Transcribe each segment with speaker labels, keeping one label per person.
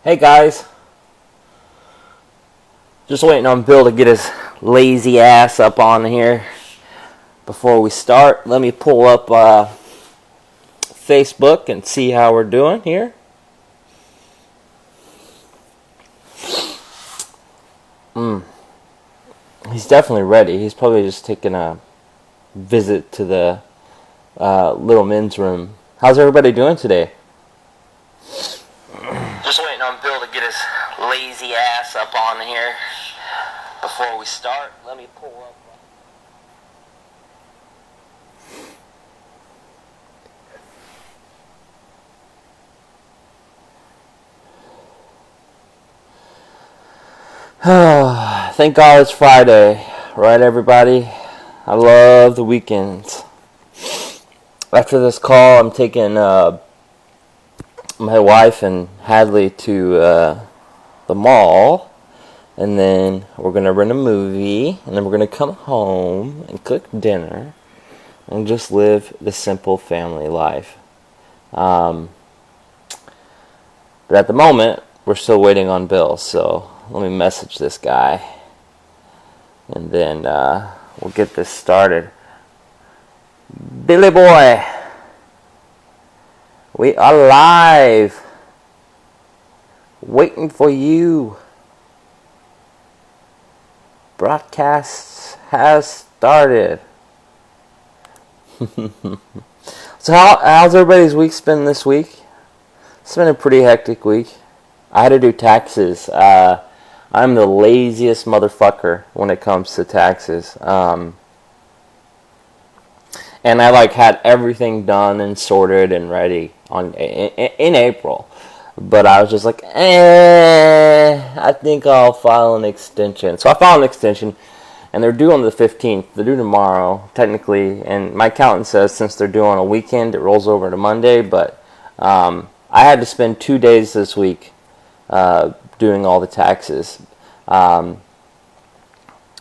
Speaker 1: Hey guys, just waiting on Bill to get his lazy ass up on here. Before we start, let me pull up Facebook and see how we're doing here. He's definitely ready. He's probably just taking a visit to the little men's room. How's everybody doing today? Just waiting on Bill to get his lazy ass up on here. Before we start, let me pull up. Thank God it's Friday, right, everybody? I love the weekends. After this call, I'm taking my wife and Hadley to the mall, and then we're gonna rent a movie, and then we're gonna come home and cook dinner, and just live the simple family life. But at the moment, we're still waiting on Bill, so let me message this guy, and then we'll get this started. Billy boy, we are live, waiting for you. Broadcast has started. So how's everybody's week been this week? It's been a pretty hectic week. I had to do taxes. I'm the laziest motherfucker when it comes to taxes. And I had everything done and sorted and ready in April. But I was just like, I think I'll file an extension. So I filed an extension, and they're due on the 15th. They're due tomorrow, technically. And my accountant says since they're due on a weekend, it rolls over to Monday. But I had to spend 2 days this week doing all the taxes.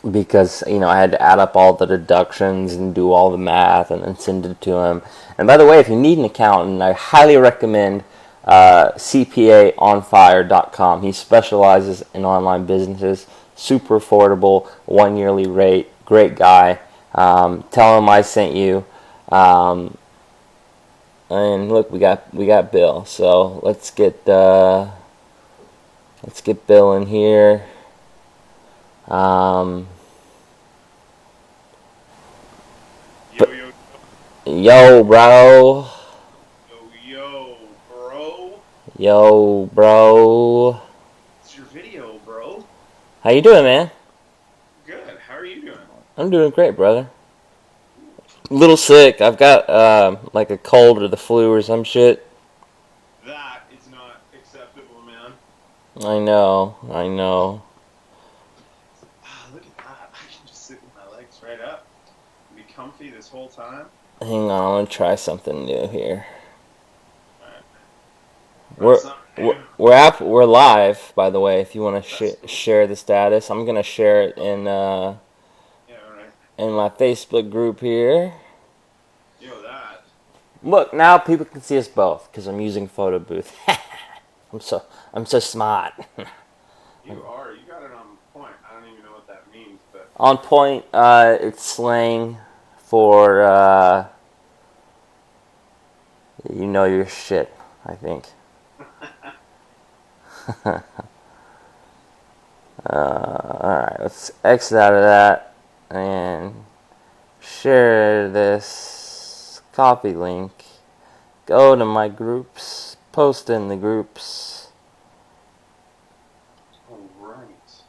Speaker 1: Because, I had to add up all the deductions and do all the math and then send it to him. And by the way, if you need an accountant, I highly recommend CPAonfire.com. He specializes in online businesses. Super affordable, 1 yearly rate. Great guy. Tell him I sent you. And look, we got Bill. So let's get Bill in here. Yo, bro. Yo, bro.
Speaker 2: It's your video, bro.
Speaker 1: How you doing, man?
Speaker 2: Good. How are you doing?
Speaker 1: I'm doing great, brother. A little sick. I've got a cold or the flu or some shit.
Speaker 2: That is not acceptable, man.
Speaker 1: I know.
Speaker 2: Look at that. I can just sit with my legs right up and be comfy this whole time.
Speaker 1: Hang on, I'm gonna try something new here.
Speaker 2: Alright.
Speaker 1: We're live, by the way. If you want to share the status, I'm gonna share it in
Speaker 2: right.
Speaker 1: in my Facebook group here.
Speaker 2: Yo, that.
Speaker 1: Look, now people can see us both because I'm using photo booth. I'm so smart.
Speaker 2: You are. You got it on point. I don't even know what that means, but
Speaker 1: On point, it's slang for you know your shit, I think. Alright, let's exit out of that and share this copy link. Go to my groups, post in the groups.
Speaker 2: alright.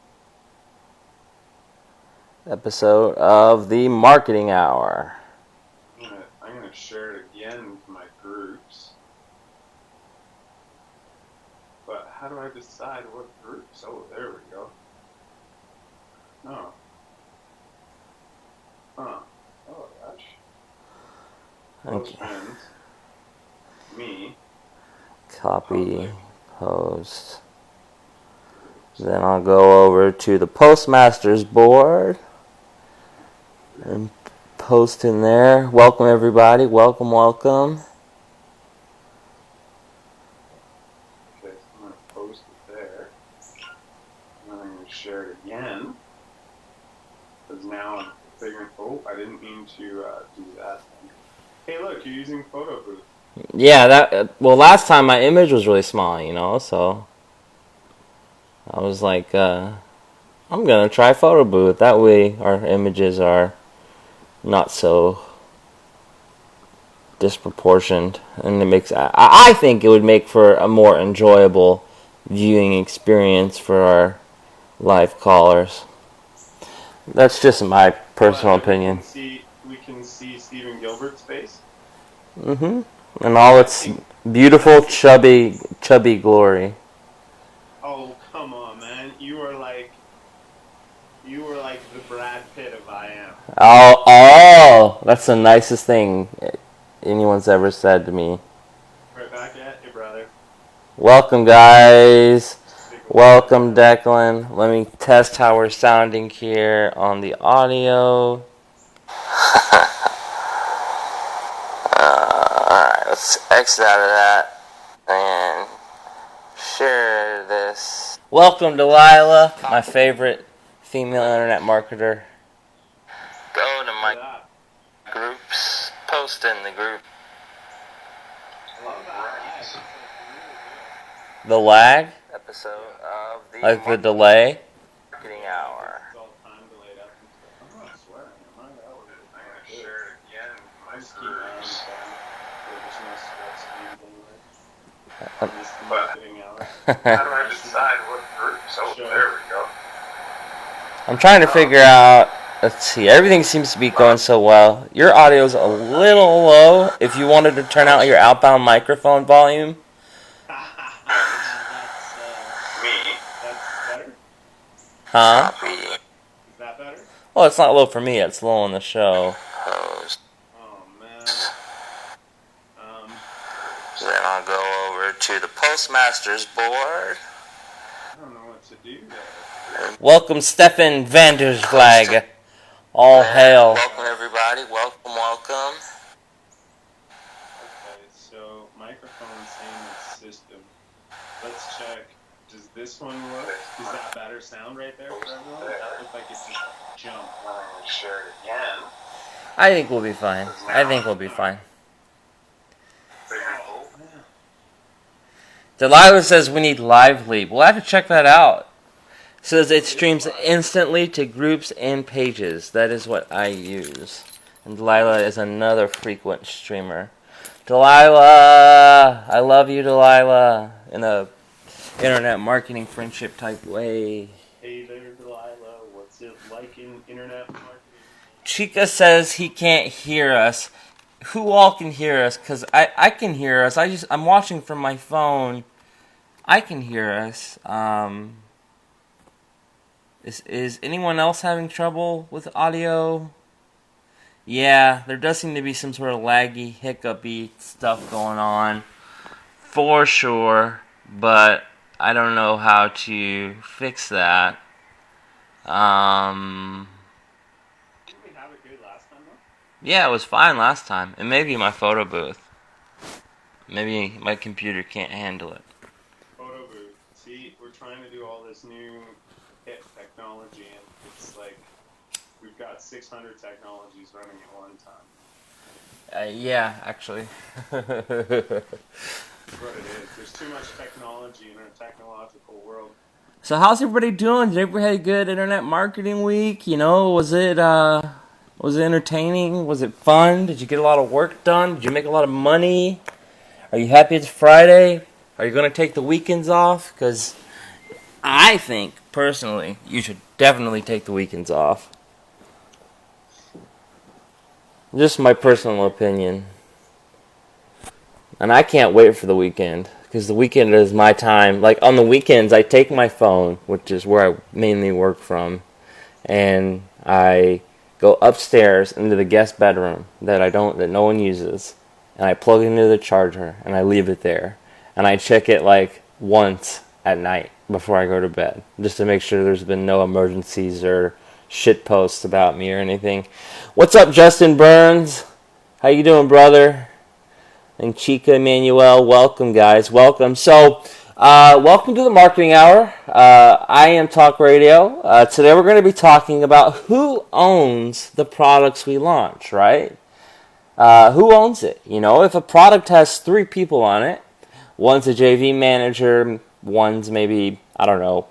Speaker 1: Episode of the Marketing Hour.
Speaker 2: I'm gonna share it again to my groups. But how do I decide what groups? Oh, there we go. Oh. Oh, gosh. Close
Speaker 1: Okay.
Speaker 2: friends. Me.
Speaker 1: Copy, post. Then I'll go over to the Postmasters board and post in there. Welcome, everybody. Welcome.
Speaker 2: Okay, so I'm going to post post it there. And then I'm going to share it again. Because now I'm figuring, oh, I didn't mean to do that thing. Hey, look, you're using Photo Booth.
Speaker 1: Yeah, well, last time my image was really small, so I was like, I'm gonna try Photo Booth. That way our images are not so disproportioned, and it makes, I think it would make for a more enjoyable viewing experience for our live callers. That's just my personal opinion.
Speaker 2: We can see Stephen Gilbert's face.
Speaker 1: And all its beautiful, chubby glory.
Speaker 2: Oh, come on, man! You were like the Brad Pitt of I Am.
Speaker 1: Oh, that's the nicest thing anyone's ever said to me.
Speaker 2: Right back at you, brother.
Speaker 1: Welcome, guys. Welcome, Declan. Let me test how we're sounding here on the audio. Alright, let's exit out of that and share this. Welcome, Delilah, my favorite female internet marketer. Go to my groups, post in the group. The lag episode of the like the delay marketing hour.
Speaker 2: It's all time delayed up and stuff. I'm not swearing. I'm gonna share it again. My ski rounds there's no sweat skiing anyway. This marketing hour. How do I decide what group? So there we go.
Speaker 1: I'm trying to figure out. Let's see. Everything seems to be going so well. Your audio's a little low. If you wanted to turn out your outbound microphone volume.
Speaker 2: That's better?
Speaker 1: Huh?
Speaker 2: Is that better?
Speaker 1: Well, it's not low for me. It's low on the show.
Speaker 2: Oh, man.
Speaker 1: Then I'll go over to the Postmasters board.
Speaker 2: I don't know what to do there.
Speaker 1: Welcome, Stefan Vandersvlag. All hail.
Speaker 3: Welcome, everybody. Welcome.
Speaker 2: Okay, so microphone same system. Let's check. Does this one work? Is that better sound right there for everyone? That looked like it just jumped. Let me share it again.
Speaker 1: I think we'll be fine. Delilah says we need Lively. We'll have to check that out. Says it streams instantly to groups and pages. That is what I use. And Delilah is another frequent streamer. Delilah! I love you, Delilah. In a internet marketing friendship type way.
Speaker 2: Hey there, Delilah. What's it like in internet marketing?
Speaker 1: Chica says he can't hear us. Who all can hear us? Because I can hear us. I'm watching from my phone. I can hear us. Is anyone else having trouble with audio? Yeah, there does seem to be some sort of laggy, hiccupy stuff going on. For sure. But I don't know how to fix that.
Speaker 2: Didn't we have it good last time, though?
Speaker 1: Yeah, it was fine last time. It may be my photo booth. Maybe my computer can't handle it.
Speaker 2: Photo booth. See, we're trying to do all this new hip technology, and it's like we've got 600 technologies running at one time.
Speaker 1: Yeah, actually.
Speaker 2: That's what it is. There's too much technology in our technological world.
Speaker 1: So how's everybody doing? Did everybody have a good internet marketing week? Was it entertaining? Was it fun? Did you get a lot of work done? Did you make a lot of money? Are you happy it's Friday? Are you going to take the weekends off? Because I think, personally, you should definitely take the weekends off. Just my personal opinion. And I can't wait for the weekend, because the weekend is my time. Like, on the weekends, I take my phone, which is where I mainly work from, and I go upstairs into the guest bedroom that no one uses, and I plug it into the charger, and I leave it there. And I check it, like, once at night before I go to bed, just to make sure there's been no emergencies or shit posts about me or anything. What's up, Justin Burns? How you doing, brother? And Chica Emanuel, welcome, guys. Welcome. So, Welcome to the Marketing Hour. I am Talk Radio. Today we're going to be talking about who owns the products we launch, right? Who owns it? You know, if a product has 3 people on it, one's a JV manager, one's maybe, I don't know,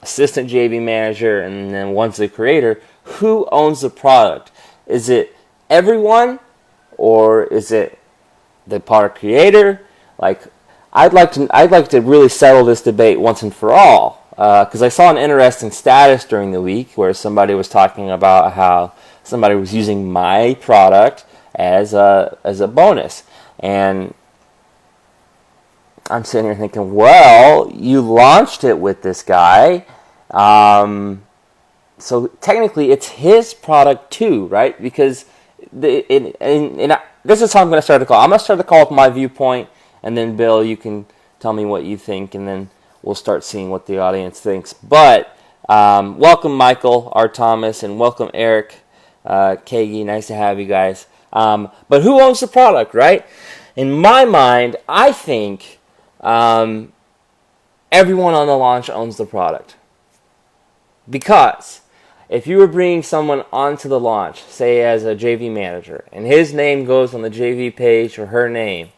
Speaker 1: assistant JV manager, and then one's the creator, who owns the product? Is it everyone, or is it the product creator? Like, I'd like to really settle this debate once and for all, because I saw an interesting status during the week where somebody was talking about how somebody was using my product as a bonus, and I'm sitting here thinking, well, you launched it with this guy, so technically it's his product too, right? Because this is how I'm going to start the call. I'm going to start the call with my viewpoint, and then Bill, you can tell me what you think, and then we'll start seeing what the audience thinks. But welcome Michael R. Thomas, and welcome Eric Kagi. Nice to have you guys. But who owns the product, right? In my mind, I think everyone on the launch owns the product. Because if you were bringing someone onto the launch, say as a JV manager, and his name goes on the JV page or her name,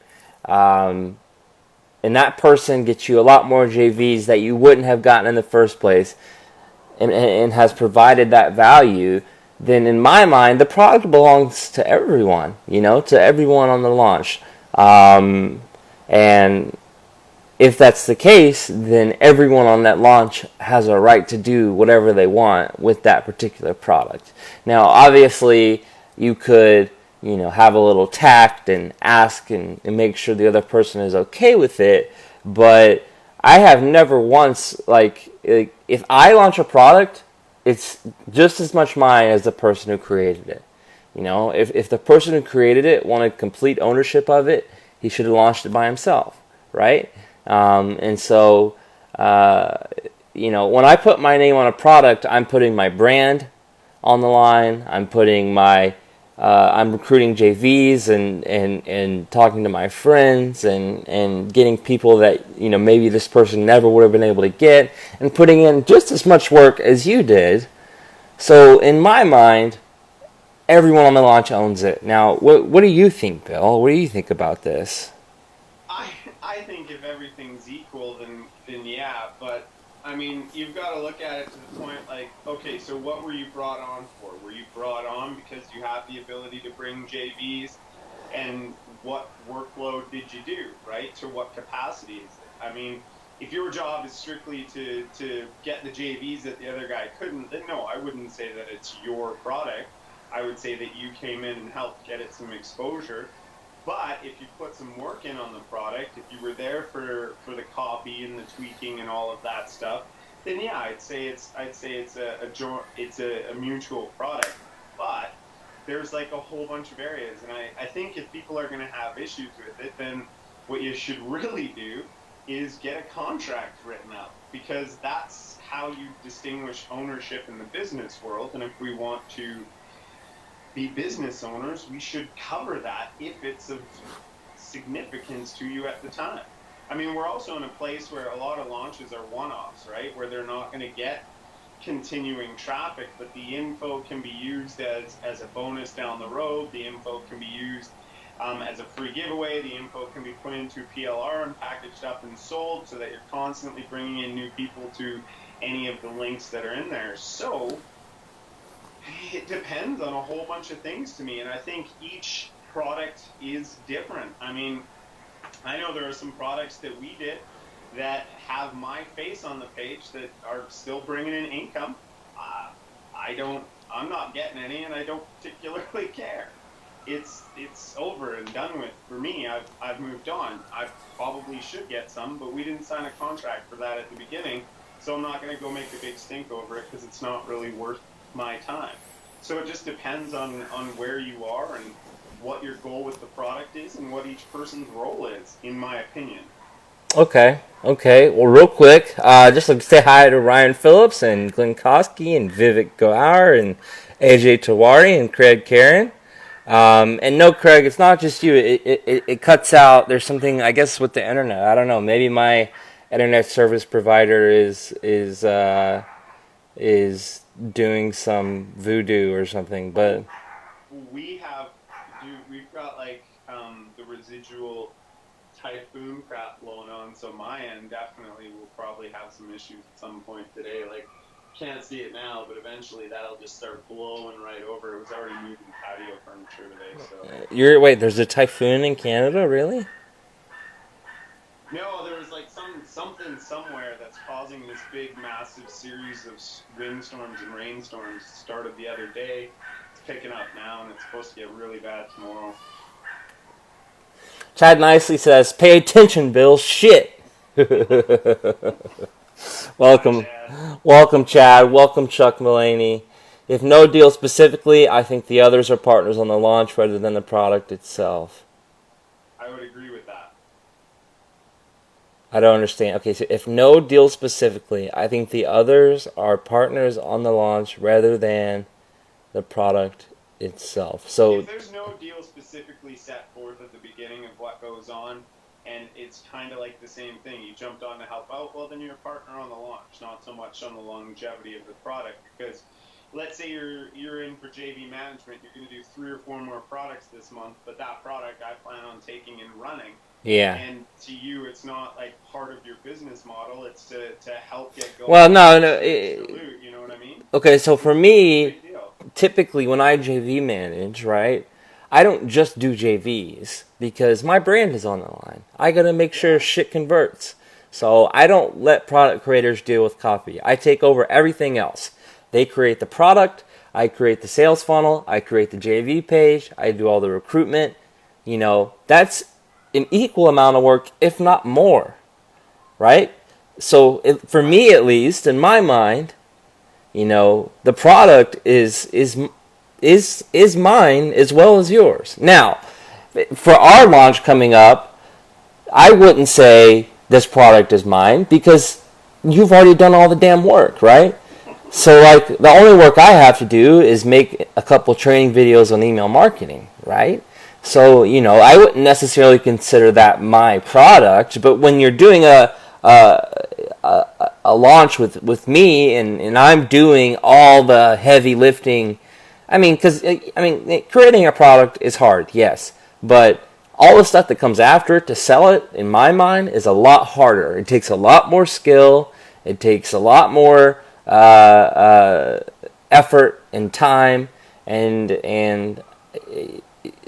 Speaker 1: and that person gets you a lot more JVs that you wouldn't have gotten in the first place, and has provided that value, then in my mind, the product belongs to everyone, to everyone on the launch. And if that's the case, then everyone on that launch has a right to do whatever they want with that particular product. Now, obviously, you could, have a little tact and ask and make sure the other person is okay with it, but I have never once, if I launch a product, it's just as much mine as the person who created it. If the person who created it wanted complete ownership of it, he should have launched it by himself, right? And so, when I put my name on a product, I'm putting my brand on the line. I'm putting I'm recruiting JVs and talking to my friends and getting people that, maybe this person never would have been able to get, and putting in just as much work as you did. So in my mind, everyone on the launch owns it. Now, what do you think, Bill? What do you think about this?
Speaker 2: I think if everything's equal, then yeah, but I mean, you've got to look at it to the point okay, so what were you brought on for? Were you brought on because you have the ability to bring JVs, and what workload did you do, right? To what capacity is it? I mean, if your job is strictly to get the JVs that the other guy couldn't, then no, I wouldn't say that it's your product. I would say that you came in and helped get it some exposure. But if you put some work in on the product, if you were there for the copy and the tweaking and all of that stuff, then yeah, I'd say it's a mutual product. But there's a whole bunch of areas, and I think if people are going to have issues with it, then what you should really do is get a contract written up, because that's how you distinguish ownership in the business world. And if we want to be business owners, we should cover that if it's of significance to you at the time. I mean, we're also in a place where a lot of launches are one-offs, right? Where they're not going to get continuing traffic, but the info can be used as a bonus down the road. The info can be used as a free giveaway. The info can be put into PLR and packaged up and sold, so that you're constantly bringing in new people to any of the links that are in there. So it depends on a whole bunch of things to me, and I think each product is different. I mean, I know there are some products that we did that have my face on the page that are still bringing in income. I'm not getting any, and I don't particularly care. It's over and done with for me. I've moved on. I probably should get some, but we didn't sign a contract for that at the beginning, so I'm not going to go make a big stink over it, because it's not really worth my time. So it just depends on where you are and what your goal with the product is and what each person's role is, in my opinion.
Speaker 1: Okay. Well, real quick, just like to say hi to Ryan Phillips and Glenn Koski and Vivek Gohar and AJ Tawari and Craig Karen. And no, Craig, it's not just you. It cuts out. There's something, I guess, with the internet. I don't know. Maybe my internet service provider is doing some voodoo or something. But
Speaker 2: We have, dude, we've got like the residual typhoon crap blowing on, so my end definitely will probably have some issues at some point today. Like, can't see it now, but eventually that'll just start blowing right over. It was already moving patio furniture today, so.
Speaker 1: there's a typhoon in Canada, really?
Speaker 2: No, there was like something somewhere that's causing this big, massive series of windstorms and rainstorms. Started the other day. It's picking up now, and it's supposed to get really bad tomorrow.
Speaker 1: Chad nicely says, "Pay attention, Bill. Shit." Welcome, welcome, Chad. Welcome, Chuck Mullaney. If no deal specifically, I think the others are partners on the launch rather than the product itself.
Speaker 2: I would agree with that.
Speaker 1: I don't understand. Okay, so if no deal specifically, I think the others are partners on the launch rather than the product itself. So
Speaker 2: if there's no deal specifically set forth at the beginning of what goes on, and it's kind of like the same thing, you jumped on to help out, well, then you're a partner on the launch, not so much on the longevity of the product. Because let's say you're in for JV management, you're going to do 3 or 4 more products this month, but that product I plan on taking and running.
Speaker 1: yeah.
Speaker 2: And to you, it's not like part of your business model. It's to help get going.
Speaker 1: Well, no.
Speaker 2: You know what I mean?
Speaker 1: Okay, so for me,
Speaker 2: Big deal.
Speaker 1: typically when I JV manage, right, I don't just do JVs because my brand is on the line. I gotta make sure shit converts. So I don't let product creators deal with copy. I take over everything else. They create the product, I create the sales funnel, I create the JV page, I do all the recruitment. You know, that's an equal amount of work, if not more, right? So for me, at least, in my mind, you know, the product is mine as well as yours. Now, for our launch coming up, I wouldn't say this product is mine because you've already done all the damn work, right? So like the only work I have to do is make a couple training videos on email marketing, right? So, you know, I wouldn't necessarily consider that my product, but when you're doing a launch with me and I'm doing all the heavy lifting. Because creating a product is hard, yes, but all the stuff that comes after it to sell it, in my mind, is a lot harder. It takes a lot more skill. It takes a lot more effort and time, and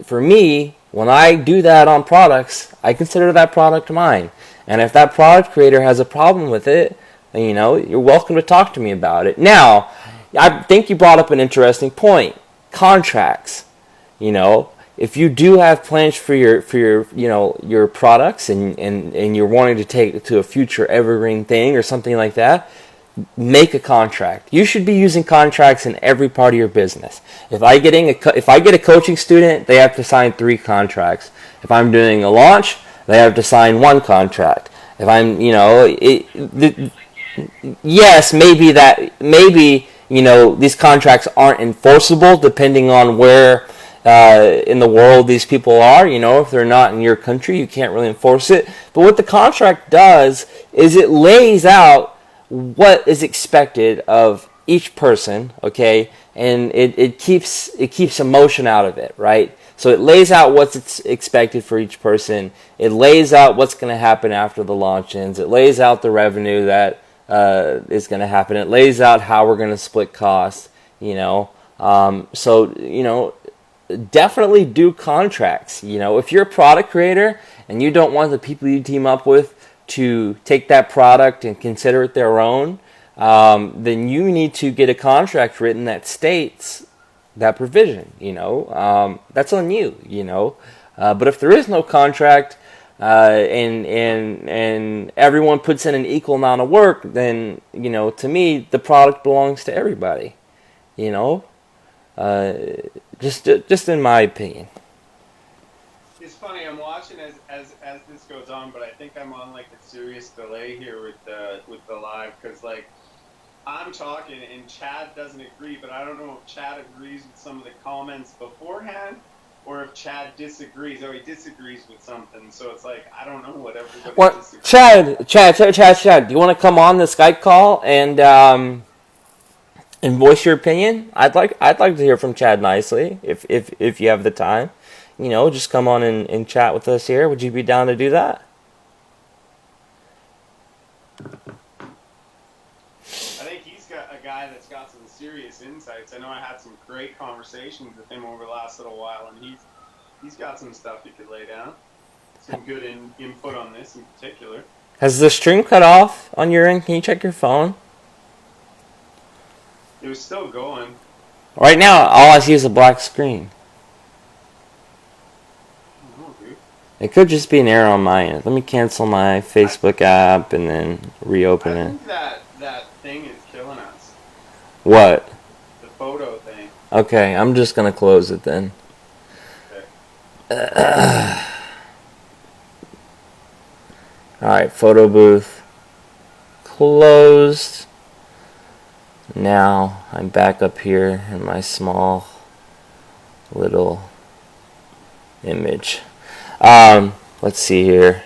Speaker 1: for me, when I do that on products, I consider that product mine. And if that product creator has a problem with it, you know, you're welcome to talk to me about it. Now, I think you brought up an interesting point. Contracts. You know, if you do have plans for your products and you're wanting to take it to a future evergreen thing or something like that, make a contract. You should be using contracts in every part of your business. If I get a coaching student, they have to sign 3 contracts. If I'm doing a launch, they have to sign 1 contract. If I'm, yes, maybe these contracts aren't enforceable depending on where in the world these people are. You know, if they're not in your country, you can't really enforce it. But what the contract does is it lays out what is expected of each person, okay, and it keeps emotion out of it, right? So it lays out what's expected for each person. It lays out what's going to happen after the launch ends. It lays out the revenue that is going to happen. It lays out how we're going to split costs, you know. So, you know, definitely do contracts. You know, if you're a product creator and you don't want the people you team up with to take that product and consider it their own, then you need to get a contract written that states that provision, you know. That's on you, you know. But if there is no contract and everyone puts in an equal amount of work, then, you know, to me, the product belongs to everybody, you know. Just in my opinion.
Speaker 2: It's funny, I'm watching as this goes on, but I think I'm on like a serious delay here with the live, because like I'm talking and Chad doesn't agree, but I don't know if Chad agrees with some of the comments beforehand or if Chad disagrees. Oh, he disagrees with something, so it's like I don't know what everybody
Speaker 1: What,
Speaker 2: disagrees.
Speaker 1: Chad, do you want to come on the Skype call and voice your opinion? I'd like to hear from Chad nicely if you have the time. Just come on and chat with us here. Would you be down to do that?
Speaker 2: I think he's got a guy that's got some serious insights. I know I had some great conversations with him over the last little while, and he's got some stuff he could lay down. Some good input on this in particular.
Speaker 1: Has the stream cut off on your end? Can you check your phone?
Speaker 2: It was still going.
Speaker 1: Right now, all I see is a black screen.
Speaker 2: I don't know, dude.
Speaker 1: It could just be an error on my end. Let me cancel my Facebook app and then reopen
Speaker 2: I
Speaker 1: it.
Speaker 2: think that thing is killing us.
Speaker 1: What?
Speaker 2: The photo thing.
Speaker 1: Okay, I'm just gonna close it then.
Speaker 2: Okay.
Speaker 1: Alright, photo booth closed. Now I'm back up here in my small little image. Let's see here.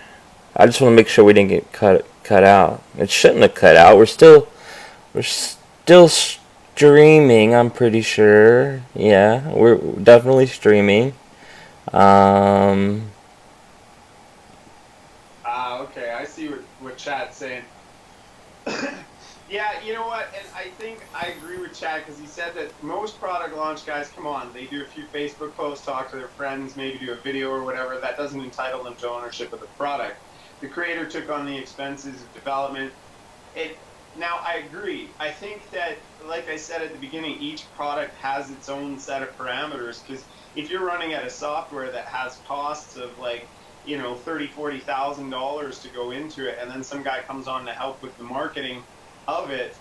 Speaker 1: I just want to make sure we didn't get cut out. It shouldn't have cut out. We're still streaming, I'm pretty sure. Yeah, we're definitely streaming.
Speaker 2: Okay, I see what Chad's saying. Yeah, you know what? And I think I agree with Chad because he said that most product launch guys, come on, they do a few Facebook posts, talk to their friends, maybe do a video or whatever. That doesn't entitle them to ownership of the product. The creator took on the expenses of development. Now, I agree. I think that, like I said at the beginning, each product has its own set of parameters because if you're running at a software that has costs of like, $30,000-$40,000 to go into it, and then some guy comes on to help with the marketing of it,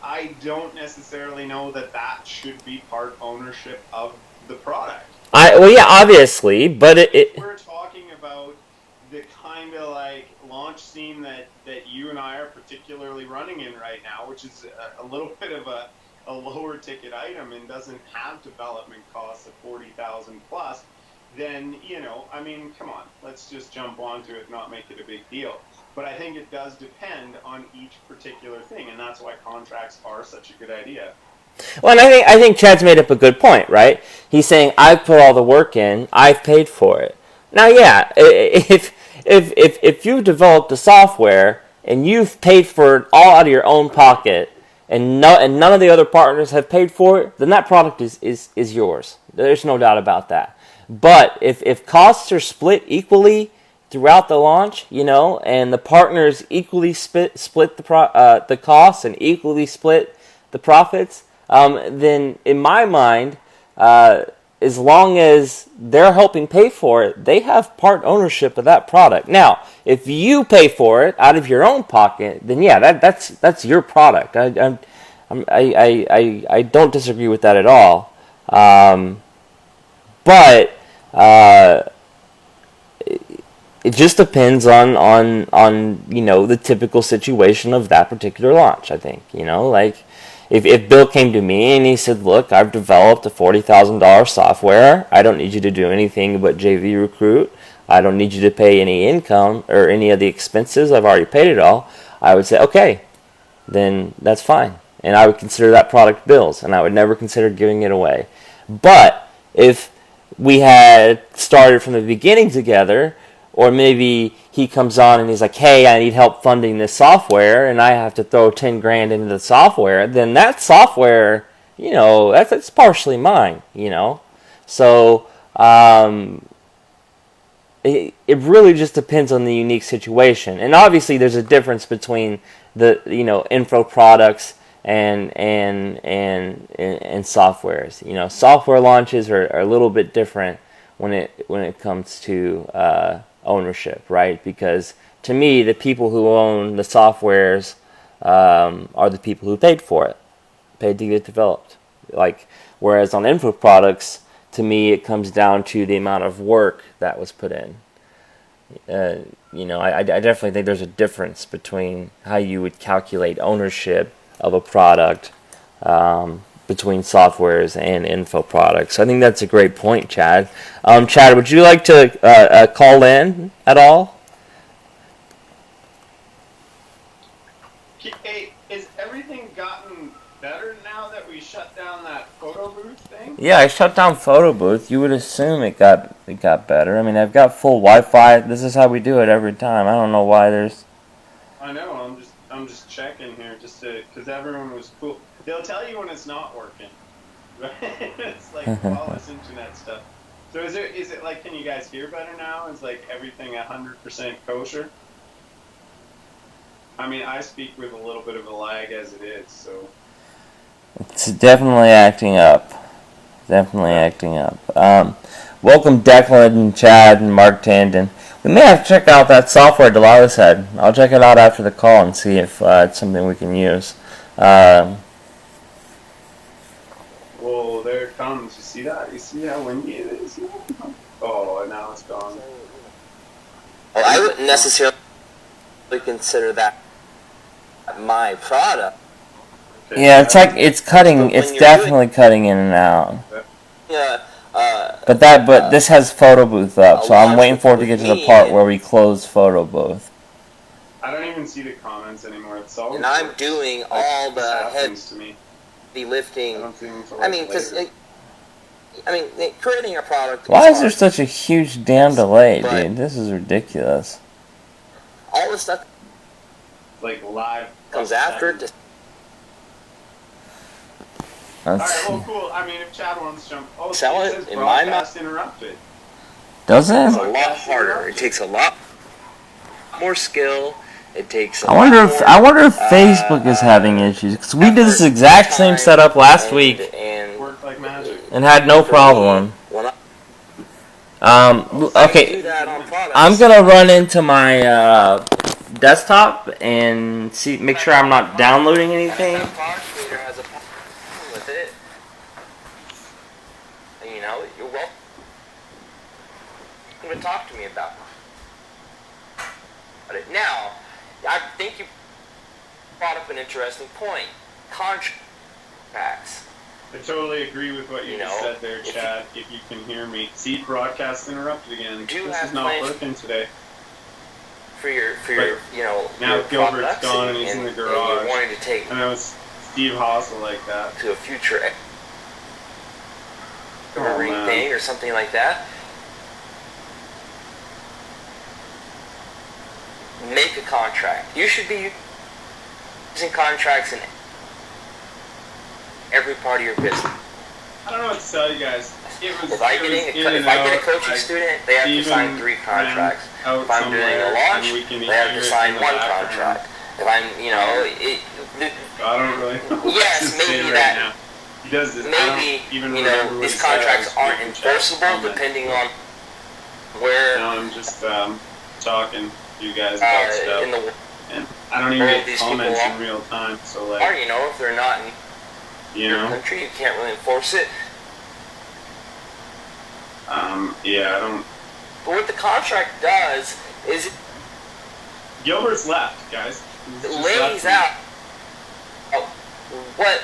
Speaker 2: I don't necessarily know that should be part ownership of the product.
Speaker 1: Well, yeah, obviously, but
Speaker 2: We're talking about the kind of like launch scene that you and I are particularly running in right now, which is a little bit of a lower ticket item and doesn't have development costs of 40,000 plus. Then, I mean, come on, let's just jump onto it, not make it a big deal. But I think it does depend on each particular thing, and that's why contracts are such a good idea.
Speaker 1: Well, and I think Chad's made up a good point, right? He's saying I've put all the work in, I've paid for it. Now, yeah, if you've developed a software and you've paid for it all out of your own pocket, and none of the other partners have paid for it, then that product is yours. There's no doubt about that. But if costs are split equally throughout the launch, and the partners equally split the costs and equally split the profits, then in my mind, as long as they're helping pay for it, they have part ownership of that product. Now, if you pay for it out of your own pocket, then yeah, that's your product. I don't disagree with that at all. But it just depends on the typical situation of that particular launch. I think like if Bill came to me and he said, "Look, I've developed a $40,000 software. I don't need you to do anything but JV recruit. I don't need you to pay any income or any of the expenses. I've already paid it all." I would say, "Okay, then that's fine," and I would consider that product Bill's, and I would never consider giving it away. But if we had started from the beginning together, or maybe he comes on and he's like, "Hey, I need help funding this software," and I have to throw 10 grand into the software, then that software, that's partially mine, So it really just depends on the unique situation, and obviously there's a difference between the info products and softwares. Software launches are a little bit different when it comes to ownership, right? Because to me, the people who own the softwares are the people who paid for it, paid to get it developed. Whereas on info products, to me, it comes down to the amount of work that was put in. I definitely think there's a difference between how you would calculate ownership of a product between softwares and info products. I think that's a great point, Chad. Chad, would you like to call in at all?
Speaker 2: Hey, is everything gotten better now that we shut down that photo booth thing?
Speaker 1: Yeah, I shut down photo booth. You would assume it got better. I mean, I've got full Wi-Fi. This is how we do it every time. I don't know why there's.
Speaker 2: I know. I'm just checking here just to because everyone was cool. They'll tell you when it's not working. Right? It's like all this internet stuff. So is it like, can you guys hear better now? Is like everything 100% kosher? I mean, I speak with a little bit of a lag as it is, so.
Speaker 1: It's definitely acting up. Definitely acting up. Welcome Declan and Chad and Mark Tandon. We may have to check out that software Delilah said. I'll check it out after the call and see if it's something we can use.
Speaker 2: Whoa, there it comes. You see that? You see how windy it is? Oh, and now it's gone.
Speaker 1: Well, I wouldn't necessarily consider that my product.
Speaker 2: Okay,
Speaker 1: Yeah, it's like it's cutting. It's definitely cutting in and out.
Speaker 3: Yeah.
Speaker 1: But this has photo booth up, so I'm waiting for it to get to the part where we close photo booth.
Speaker 2: I don't even see the comments anymore. It's all.
Speaker 3: And I'm doing all the heavy
Speaker 2: to me.
Speaker 3: lifting.
Speaker 2: I don't see them until
Speaker 3: I mean, because creating a product.
Speaker 1: Why is there such a huge damn delay, dude? This is ridiculous.
Speaker 3: All the stuff
Speaker 2: like live
Speaker 3: comes after it.
Speaker 2: Alright, well, cool. I mean, if Chad wants to jump. Oh,
Speaker 3: Sell
Speaker 2: it
Speaker 3: it
Speaker 2: says
Speaker 3: in my
Speaker 2: broadcast interrupted.
Speaker 1: Does
Speaker 3: It's
Speaker 1: it?
Speaker 3: a lot harder. It takes a lot more skill. It takes.
Speaker 1: I wonder if Facebook is having issues, because we did this exact same setup last week
Speaker 2: And worked like magic.
Speaker 1: and had no problem. Okay, I'm gonna run into my desktop and make sure I'm not downloading anything.
Speaker 3: You know, you're welcome to talk to me about it. Now, I think you brought up an interesting point. Contracts.
Speaker 2: I totally agree with what you just said there, Chad. If you can hear me. See, broadcast interrupted again. This is not working today.
Speaker 3: For your
Speaker 2: now
Speaker 3: your
Speaker 2: Gilbert's gone and he's in the garage.
Speaker 3: And you're wanting to take
Speaker 2: I know it's Steve Hossel like that.
Speaker 3: to a future
Speaker 2: Oh, man.
Speaker 3: thing or something like that. Make a contract. You should be using contracts in every part of your business.
Speaker 2: I don't know what to tell you guys.
Speaker 3: If I get a coaching student, they have to sign 3 contracts. If I'm doing a launch, they have to sign 1 contract. If I'm,
Speaker 2: I don't really know.
Speaker 3: Yes, maybe that.
Speaker 2: Now. He does this.
Speaker 3: Maybe these contracts aren't enforceable depending on where.
Speaker 2: No, I'm just talking to you guys about stuff. And I don't even get comments in real time, so like.
Speaker 3: Or if they're not in your country, you can't really enforce it.
Speaker 2: Yeah, I don't.
Speaker 3: But what the contract does is
Speaker 2: Gilbert's left, guys.
Speaker 3: it lays out what.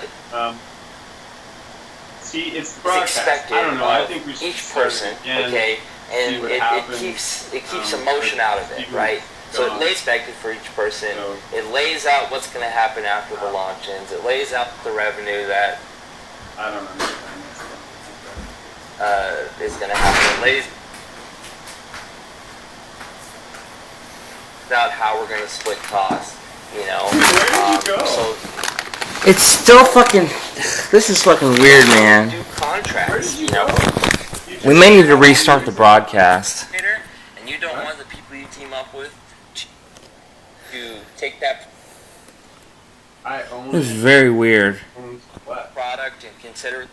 Speaker 2: See, it's broadcast.
Speaker 3: Expected
Speaker 2: I don't know. I think we should
Speaker 3: each person,
Speaker 2: again,
Speaker 3: okay, and
Speaker 2: it
Speaker 3: keeps emotion out of it, right? So it lays expected for each person.
Speaker 2: So,
Speaker 3: it lays out what's going to happen after the launch ends. It lays out the revenue that
Speaker 2: I don't understand.
Speaker 3: is going to happen. It lays out how we're going to split costs.
Speaker 2: Where did you go?
Speaker 3: So
Speaker 1: It's still fucking. This is fucking weird, man.
Speaker 3: do contracts,
Speaker 1: We may need to restart the broadcast.
Speaker 3: and you don't want the people you team up with to take that
Speaker 2: I own
Speaker 1: This is very weird.
Speaker 2: what?
Speaker 3: product and consider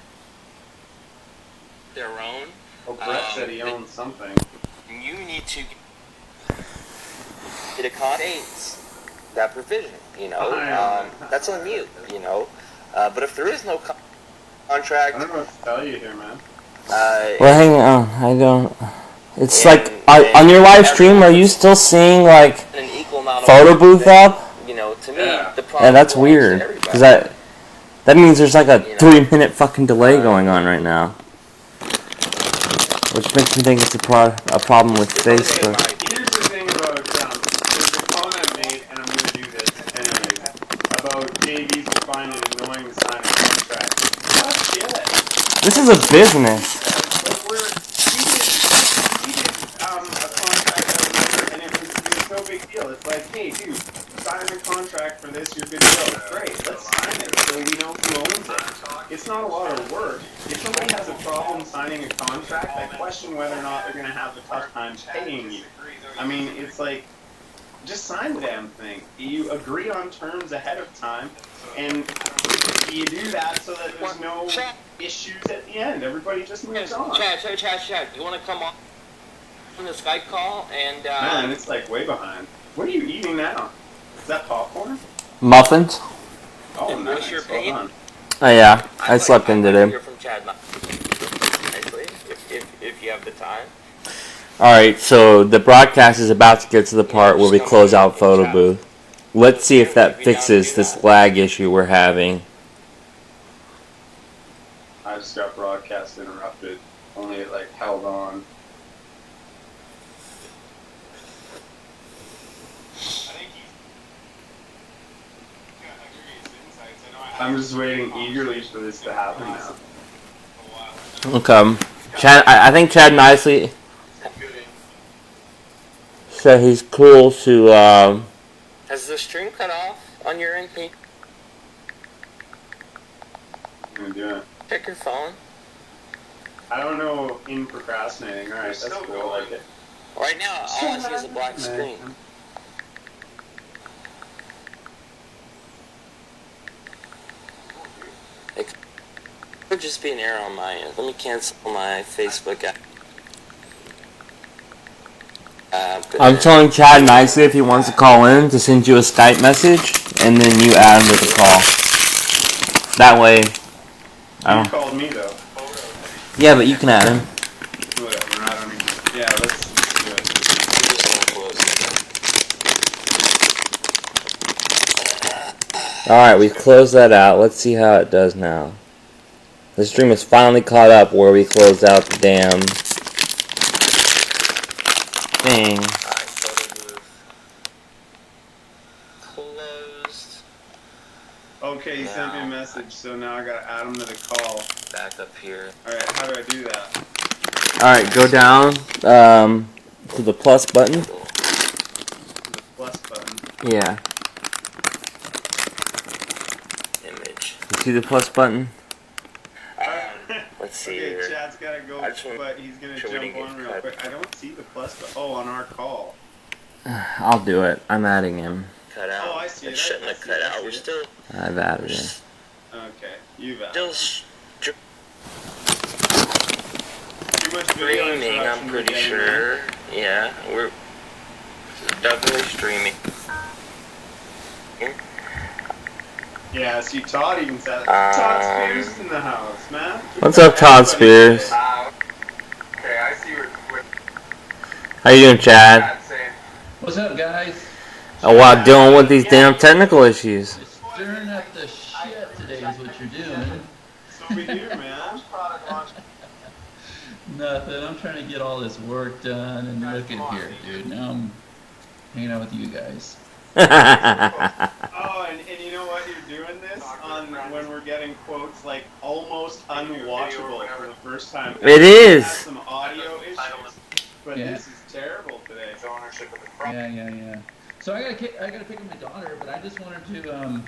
Speaker 3: their own.
Speaker 2: Oh, Brett said he owns something.
Speaker 3: You need to get accommodates that provision. That's on you. But if there is no contract,
Speaker 2: I don't know what to tell you here, man.
Speaker 1: Well, hang on. I don't. It's like on your live stream. Are you still seeing like
Speaker 3: an equal amount of
Speaker 1: photo booth up?
Speaker 3: To me,
Speaker 2: Yeah.
Speaker 3: the product
Speaker 1: And that's
Speaker 3: belongs to
Speaker 1: weird
Speaker 3: everybody.
Speaker 1: because That means there's like a 3-minute fucking delay going on right now. Which makes me think it's a problem with Facebook.
Speaker 2: Here's the thing about there's a comment made, and I'm going to do this anyways, about JVs will find it annoying to sign a contract. Oh shit.
Speaker 1: This is a business.
Speaker 2: Like we did a contract and it was no big deal. It's like, hey dude, sign a contract for this, you're good to go. Great, let's sign it so we know who owns it. It's not a lot of work. If somebody has a problem signing a contract, I question whether or not they're going to have a tough time paying you. I mean, it's like, just sign the damn thing. You agree on terms ahead of time, and you do that so that there's no issues at the end. Everybody just moves on.
Speaker 3: Chad, you want to come on the Skype call and...
Speaker 2: Man, it's like way behind. What are you eating now? Is that popcorn?
Speaker 1: Muffins?
Speaker 2: Oh,
Speaker 3: and
Speaker 2: nice.
Speaker 3: what's your
Speaker 2: Well
Speaker 3: pain?
Speaker 2: done.
Speaker 1: Oh yeah, I slept in today.
Speaker 3: Hear from Chad nicely, if you have the time.
Speaker 1: Alright, so the broadcast is about to get to the part where we close out Photo Booth. Let's see if that fixes this lag issue we're having.
Speaker 2: I just got broadcast interrupted. Only it like held on. I'm just waiting eagerly for this to happen now.
Speaker 1: Okay. Chad, I think Chad nicely said he's cool to,
Speaker 3: Has the stream cut off on your end? Can you
Speaker 2: I'm gonna do it.
Speaker 3: check your phone?
Speaker 2: I don't know in procrastinating. Alright, that's cool. I like it.
Speaker 3: Right now, all I see is a black screen. It could just be an error on my end. Let me cancel my Facebook app.
Speaker 1: I'm telling Chad nicely if he wants to call in to send you a Skype message, and then you add him to the call. That way,
Speaker 2: You called me though.
Speaker 1: yeah, but you can add him.
Speaker 2: Whatever, I don't even. Yeah, let's do it.
Speaker 1: Alright, we closed that out. Let's see how it does now. The stream is finally caught up where we closed out the damn thing.
Speaker 3: Alright, photo booth. Closed.
Speaker 2: Okay, he sent me a message, so now I gotta add him to the call.
Speaker 3: Back up here.
Speaker 2: Alright, how do I do that?
Speaker 1: Alright, go down to the plus button.
Speaker 2: The plus button.
Speaker 1: Yeah.
Speaker 3: Image.
Speaker 1: You see the plus button?
Speaker 3: Let's see
Speaker 2: Okay,
Speaker 3: here.
Speaker 2: Chad's gotta go, but he's gonna jump on real quick. I don't see the plus button. Oh, on our call.
Speaker 1: I'll do it. I'm adding him.
Speaker 3: Cut out.
Speaker 2: Oh, I see
Speaker 3: It
Speaker 2: it.
Speaker 3: shouldn't have cut out. We're still...
Speaker 1: I've added him.
Speaker 2: Okay, you've added.
Speaker 3: Still
Speaker 2: Too much video
Speaker 3: streaming,
Speaker 2: interruption
Speaker 3: I'm
Speaker 2: we're
Speaker 3: pretty
Speaker 2: getting
Speaker 3: sure. Yeah, we're definitely streaming.
Speaker 2: there. Yeah, see, Todd even said it. Todd Spears in the house, man.
Speaker 1: What's up, Todd Spears?
Speaker 4: Okay, I see what
Speaker 1: How you doing, Chad?
Speaker 4: Chad's saying.
Speaker 5: What's up, guys?
Speaker 1: Oh, wow, dealing with these damn technical issues.
Speaker 5: Stirring up the shit today is what you're doing.
Speaker 2: That's what we do, man.
Speaker 5: Nothing. I'm trying to get all this work done, and look at here, dude. Now I'm hanging out with you guys.
Speaker 2: Oh, and you know what? You're doing this on when we're getting quotes like almost unwatchable for the first time.
Speaker 1: It is.
Speaker 2: We have some audio issues, but
Speaker 5: Yeah.
Speaker 2: this is terrible today.
Speaker 5: Yeah. So I gotta pick up my daughter, but I just wanted to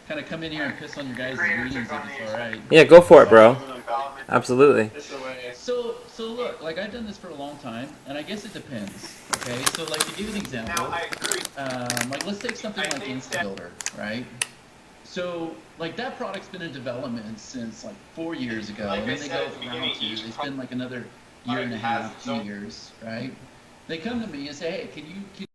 Speaker 5: kind of come in here and piss on your guys' meetings if it's all right.
Speaker 1: Yeah, go for it, bro. Absolutely.
Speaker 2: This away.
Speaker 5: So look, like I've done this for a long time, and I guess it depends. Okay, so like to give you an example, like let's take something like InstaBuilder, right? So like that product's been in development since like 4 years ago, and then they go for round 2. They spend like another year and a half, 2 years, right? They come to me and say, hey, can you